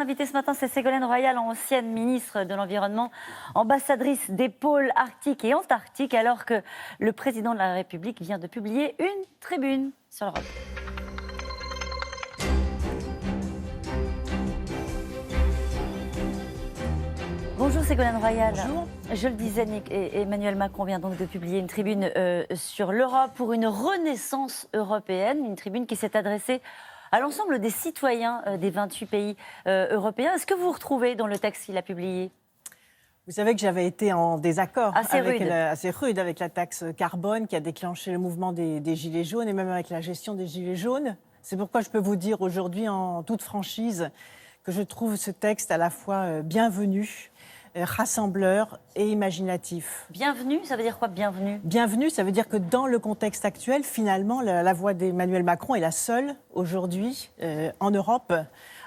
Invitée ce matin, c'est Ségolène Royal, ancienne ministre de l'Environnement, ambassadrice des pôles arctiques et antarctiques, alors que le président de la République vient de publier une tribune sur l'Europe. Bonjour Ségolène Royal. Bonjour. Je le disais, Emmanuel Macron vient donc de publier une tribune sur l'Europe pour une renaissance européenne, une tribune qui s'est adressée à l'ensemble des citoyens des 28 pays européens. Est-ce que vous retrouvez dans le texte qu'il a publié ? Vous savez que j'avais été en désaccord assez rude avec la taxe carbone qui a déclenché le mouvement des Gilets jaunes et même avec la gestion des Gilets jaunes. C'est pourquoi je peux vous dire aujourd'hui en toute franchise que je trouve ce texte à la fois bienvenu, rassembleur et imaginatif. Bienvenue, ça veut dire quoi, bienvenue ? Bienvenue, ça veut dire que dans le contexte actuel, finalement, la voix d'Emmanuel Macron est la seule aujourd'hui en Europe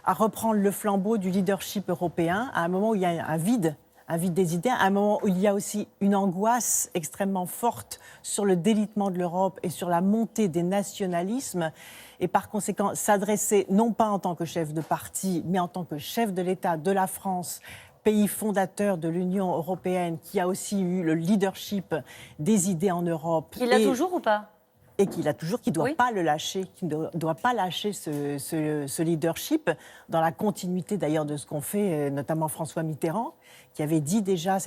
à reprendre le flambeau du leadership européen à un moment où il y a un vide des idées, à un moment où il y a aussi une angoisse extrêmement forte sur le délitement de l'Europe et sur la montée des nationalismes. Et par conséquent, s'adresser non pas en tant que chef de parti, mais en tant que chef de l'État de la France, pays fondateur de l'Union européenne, qui a aussi eu le leadership des idées en Europe. Il l'a toujours ou pas ? Et qu'il a toujours, qui ne doit Oui. pas le lâcher, qui ne doit pas lâcher ce leadership, dans la continuité d'ailleurs de ce qu'ont fait notamment François Mitterrand, qui avait dit déjà,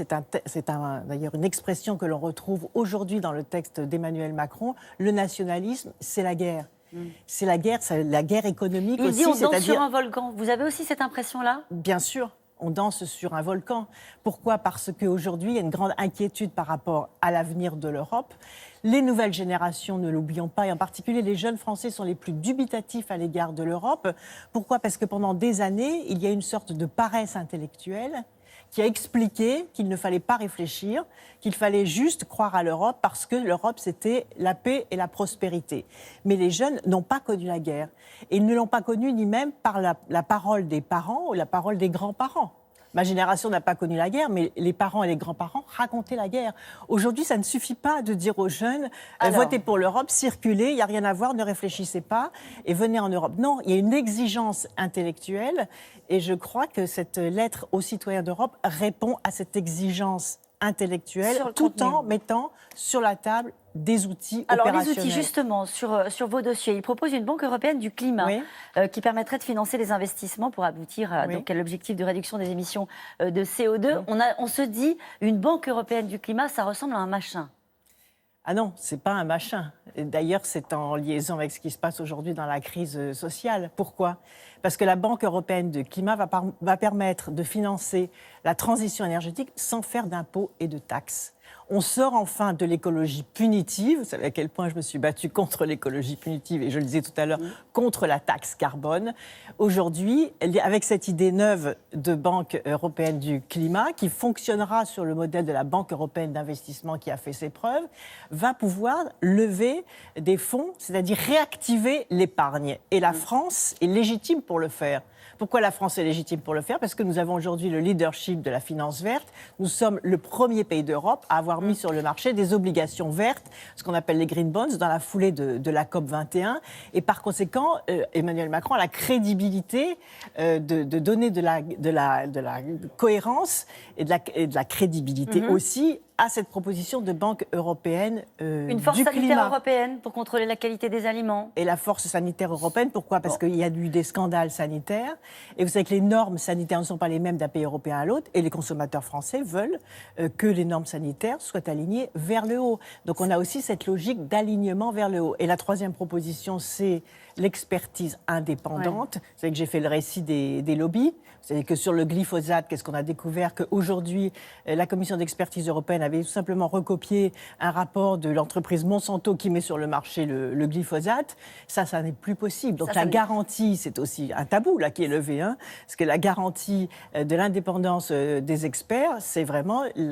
d'ailleurs une expression que l'on retrouve aujourd'hui dans le texte d'Emmanuel Macron, le nationalisme, c'est la guerre. C'est la guerre économique Il aussi. dit on danse sur un volcan. Vous avez aussi cette impression-là ? Bien sûr. On danse sur un volcan. Pourquoi ? Parce qu'aujourd'hui, il y a une grande inquiétude par rapport à l'avenir de l'Europe. Les nouvelles générations, ne l'oublions pas, et en particulier les jeunes Français sont les plus dubitatifs à l'égard de l'Europe. Pourquoi ? Parce que pendant des années, il y a une sorte de paresse intellectuelle qui a expliqué qu'il ne fallait pas réfléchir, qu'il fallait juste croire à l'Europe parce que l'Europe, c'était la paix et la prospérité. Mais les jeunes n'ont pas connu la guerre. Et ils ne l'ont pas connue ni même par la parole des parents ou la parole des grands-parents. Ma génération n'a pas connu la guerre, mais les parents et les grands-parents racontaient la guerre. Aujourd'hui, ça ne suffit pas de dire aux jeunes votez pour l'Europe, circulez, il n'y a rien à voir, ne réfléchissez pas et venez en Europe. Non, il y a une exigence intellectuelle et je crois que cette lettre aux citoyens d'Europe répond à cette exigence intellectuelle tout en mettant sur la table des outils opérationnels. Alors les outils, justement, sur vos dossiers, il propose une banque européenne du climat qui permettrait de financer les investissements pour aboutir à l'objectif de réduction des émissions de CO2. On se dit, une banque européenne du climat, ça ressemble à un machin. Ah non, c'est pas un machin. D'ailleurs, c'est en liaison avec ce qui se passe aujourd'hui dans la crise sociale. Pourquoi ? Parce que la Banque européenne du climat va permettre de financer la transition énergétique sans faire d'impôts et de taxes. On sort enfin de l'écologie punitive. Vous savez à quel point je me suis battue contre l'écologie punitive et je le disais tout à l'heure, contre la taxe carbone. Aujourd'hui, avec cette idée neuve de Banque européenne du climat qui fonctionnera sur le modèle de la Banque européenne d'investissement qui a fait ses preuves, va pouvoir lever des fonds, c'est-à-dire réactiver l'épargne. Et la France est légitime pour le faire. Pourquoi la France est légitime pour le faire ? Parce que nous avons aujourd'hui le leadership de la finance verte. Nous sommes le premier pays d'Europe à avoir mis sur le marché des obligations vertes, ce qu'on appelle les green bonds, dans la foulée de la COP 21. Et par conséquent, Emmanuel Macron a la crédibilité de donner de la cohérence et de la crédibilité aussi à cette proposition de banque européenne du climat. Une force sanitaire européenne pour contrôler la qualité des aliments. Et la force sanitaire européenne, pourquoi ? Parce qu'il y a eu des scandales sanitaires. Et vous savez que les normes sanitaires ne sont pas les mêmes d'un pays européen à l'autre. Et les consommateurs français veulent que les normes sanitaires soient alignées vers le haut. Donc on a aussi cette logique d'alignement vers le haut. Et la troisième proposition, c'est l'expertise indépendante. Vous savez que j'ai fait le récit des lobbies. Vous savez que sur le glyphosate, qu'est-ce qu'on a découvert ? Qu'aujourd'hui, la commission d'expertise européenne avait tout simplement recopié un rapport de l'entreprise Monsanto qui met sur le marché le glyphosate. Ça n'est plus possible. Donc la garantie, c'est aussi un tabou là qui est levé. Parce que la garantie de l'indépendance des experts, c'est vraiment une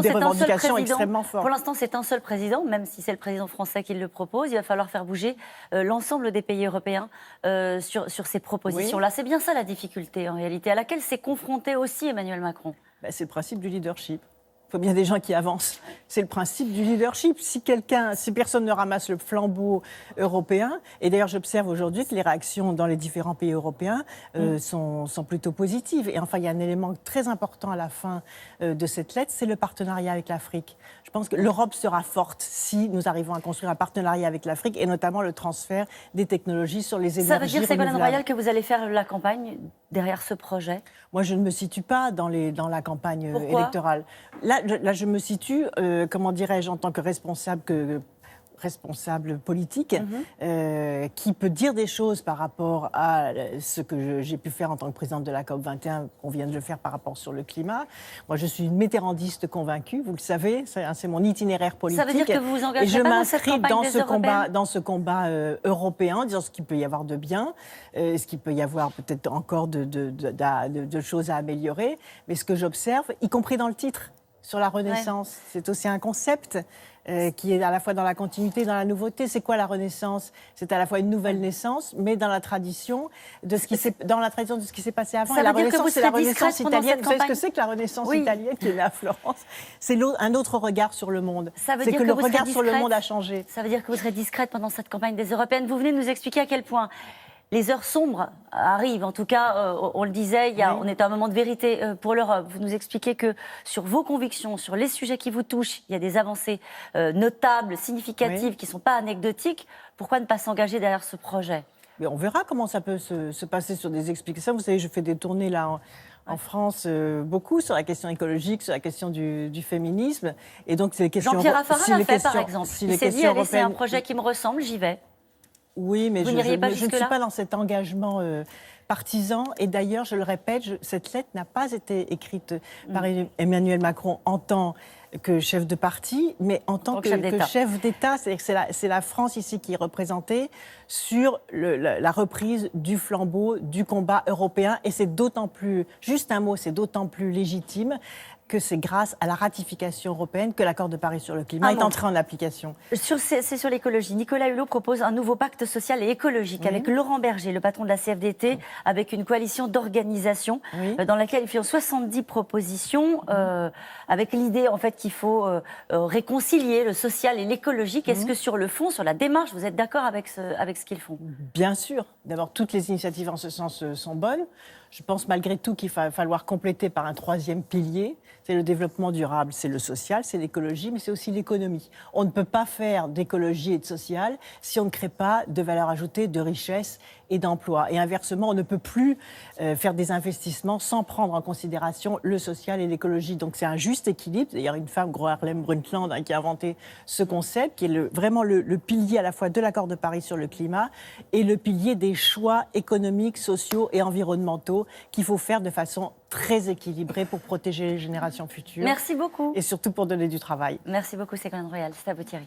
des revendications extrêmement fortes. Pour l'instant, c'est un seul président, même si c'est le président français qui le propose. Il va falloir faire bouger l'ensemble des pays européens sur ces propositions-là. C'est bien ça la difficulté en réalité, à laquelle s'est confronté aussi Emmanuel Macron. C'est le principe du leadership. Il faut bien des gens qui avancent. C'est le principe du leadership. Si personne ne ramasse le flambeau européen, et d'ailleurs j'observe aujourd'hui que les réactions dans les différents pays européens sont plutôt positives. Et enfin, il y a un élément très important à la fin de cette lettre, c'est le partenariat avec l'Afrique. Je pense que l'Europe sera forte si nous arrivons à construire un partenariat avec l'Afrique, et notamment le transfert des technologies sur les énergies renouvelables. Ça veut dire, Ségolène Royal, que vous allez faire la campagne derrière ce projet? Moi, je ne me situe pas dans la campagne électorale. Là, je me situe, comment dirais-je, en tant que responsable politique, qui peut dire des choses par rapport à ce que j'ai pu faire en tant que présidente de la COP21, qu'on vient de le faire par rapport sur le climat. Moi, je suis une mitterrandiste convaincue, vous le savez, c'est mon itinéraire politique. Ça veut dire que vous vous engagez et je pas dans cette m'inscris campagne dans ce combat européen, en disant ce qu'il peut y avoir de bien, ce qu'il peut y avoir peut-être encore de choses à améliorer, mais ce que j'observe, y compris dans le titre, sur la Renaissance, c'est aussi un concept qui est à la fois dans la continuité et dans la nouveauté. C'est quoi la Renaissance? C'est à la fois une nouvelle naissance, mais dans la tradition de ce qui s'est passé avant. Ça Et la veut dire que Renaissance, vous c'est la serez discrète Renaissance pendant italienne. cette Vous savez ce campagne? que c'est que la Renaissance italienne qui est née à Florence? C'est un autre regard sur le monde. Ça veut C'est dire que le vous serez regard sur le discrète? monde a changé. Ça veut dire que vous serez discrète pendant cette campagne des Européennes. Vous venez de nous expliquer à quel point les heures sombres arrivent. En tout cas, on le disait, on est à un moment de vérité pour l'Europe. Vous nous expliquez que sur vos convictions, sur les sujets qui vous touchent, il y a des avancées notables, significatives, qui ne sont pas anecdotiques. Pourquoi ne pas s'engager derrière ce projet? Mais on verra comment ça peut se passer sur des explications. Vous savez, je fais des tournées là en France beaucoup sur la question écologique, sur la question du féminisme. Et donc, c'est les questions... Jean-Pierre Raffarin l'a fait, par exemple. Il s'est dit, allez, c'est un projet qui me ressemble, j'y vais. Oui, mais je ne suis jusque-là pas dans cet engagement partisan. Et d'ailleurs, je le répète, cette lettre n'a pas été écrite par Emmanuel Macron en tant que chef de parti, mais en tant que chef d'État. C'est-à-dire que c'est la France ici qui est représentée sur la reprise du flambeau du combat européen. Et c'est d'autant plus, juste un mot, c'est d'autant plus légitime que c'est grâce à la ratification européenne que l'accord de Paris sur le climat est entré en application. C'est sur l'écologie. Nicolas Hulot propose un nouveau pacte social et écologique avec Laurent Berger, le patron de la CFDT, avec une coalition d'organisations dans laquelle il fait 70 propositions, avec l'idée en fait qu'il faut réconcilier le social et l'écologique. Est-ce que sur le fond, sur la démarche, vous êtes d'accord avec ce qu'ils font? Bien sûr. D'abord, toutes les initiatives en ce sens sont bonnes. Je pense malgré tout qu'il va falloir compléter par un troisième pilier. C'est le développement durable, c'est le social, c'est l'écologie, mais c'est aussi l'économie. On ne peut pas faire d'écologie et de social si on ne crée pas de valeur ajoutée, de richesse et d'emploi. Et inversement, on ne peut plus faire des investissements sans prendre en considération le social et l'écologie. Donc c'est un juste équilibre. D'ailleurs, une femme, Gro Harlem Brundtland, qui a inventé ce concept, qui est vraiment le pilier à la fois de l'accord de Paris sur le climat et le pilier des choix économiques, sociaux et environnementaux qu'il faut faire de façon très équilibrée pour protéger les générations futures. Merci beaucoup. Et surtout pour donner du travail. Merci beaucoup, Ségolène Royal. C'est à vous, Thierry.